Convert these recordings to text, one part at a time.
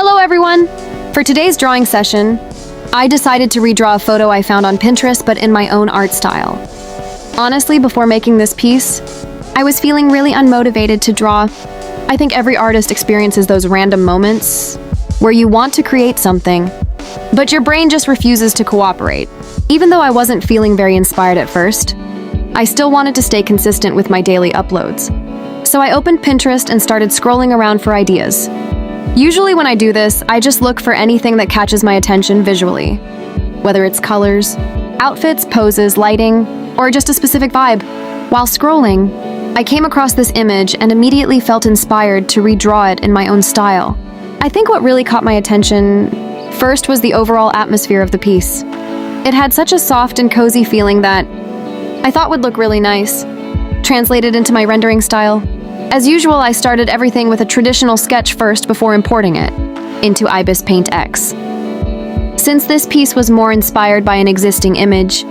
Hello everyone! For today's drawing session, I decided to redraw a photo I found on Pinterest but in my own art style. Honestly, before making this piece, I was feeling really unmotivated to draw. I think every artist experiences those random moments where you want to create something, but your brain just refuses to cooperate. Even though I wasn't feeling very inspired at first, I still wanted to stay consistent with my daily uploads. So I opened Pinterest and started scrolling around for ideas. Usually when I do this, I just look for anything that catches my attention visually, whether it's colors, outfits, poses, lighting, or just a specific vibe. While scrolling, I came across this image and immediately felt inspired to redraw it in my own style. I think what really caught my attention first was the overall atmosphere of the piece. It had such a soft and cozy feeling that I thought would look really nice, translated into my rendering style. As usual, I started everything with a traditional sketch first before importing it into IbispaintX. Since this piece was more inspired by an existing image,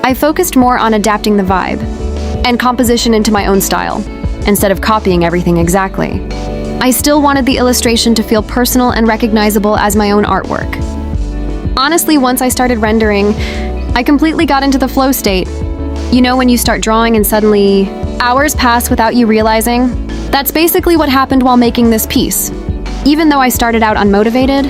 I focused more on adapting the vibe and composition into my own style, instead of copying everything exactly. I still wanted the illustration to feel personal and recognizable as my own artwork. Honestly, once I started rendering, I completely got into the flow state. You know when you start drawing and suddenly hours pass without you realizing? That's basically what happened while making this piece. Even though I started out unmotivated,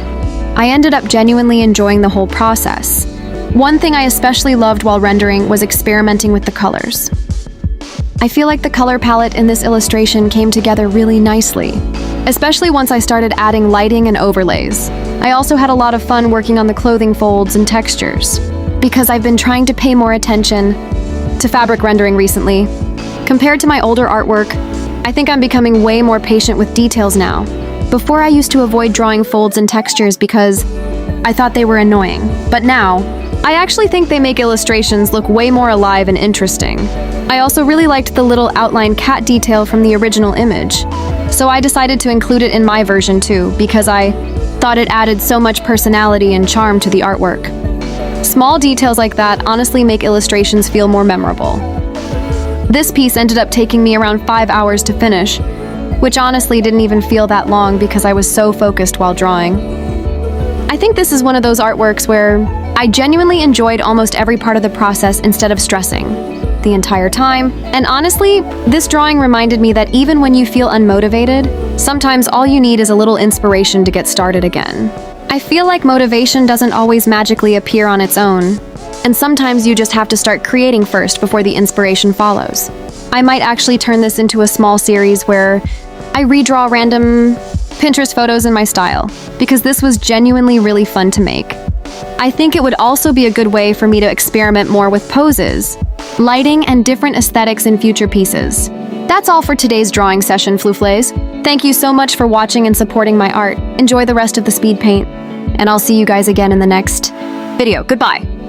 I ended up genuinely enjoying the whole process. One thing I especially loved while rendering was experimenting with the colors. I feel like the color palette in this illustration came together really nicely, especially once I started adding lighting and overlays. I also had a lot of fun working on the clothing folds and textures, because I've been trying to pay more attention to fabric rendering recently. Compared to my older artwork, I think I'm becoming way more patient with details now. Before I used to avoid drawing folds and textures because I thought they were annoying, but now, I actually think they make illustrations look way more alive and interesting. I also really liked the little outline cat detail from the original image, so I decided to include it in my version too, because I thought it added so much personality and charm to the artwork. Small details like that honestly make illustrations feel more memorable. This piece ended up taking me around 5 hours to finish, which honestly didn't even feel that long because I was so focused while drawing. I think this is one of those artworks where I genuinely enjoyed almost every part of the process instead of stressing the entire time. And honestly, this drawing reminded me that even when you feel unmotivated, sometimes all you need is a little inspiration to get started again. I feel like motivation doesn't always magically appear on its own, and sometimes you just have to start creating first before the inspiration follows. I might actually turn this into a small series where I redraw random Pinterest photos in my style, because this was genuinely really fun to make. I think it would also be a good way for me to experiment more with poses, lighting, and different aesthetics in future pieces. That's all for today's drawing session, Flouflés. Thank you so much for watching and supporting my art. Enjoy the rest of the speed paint, and I'll see you guys again in the next video. Goodbye.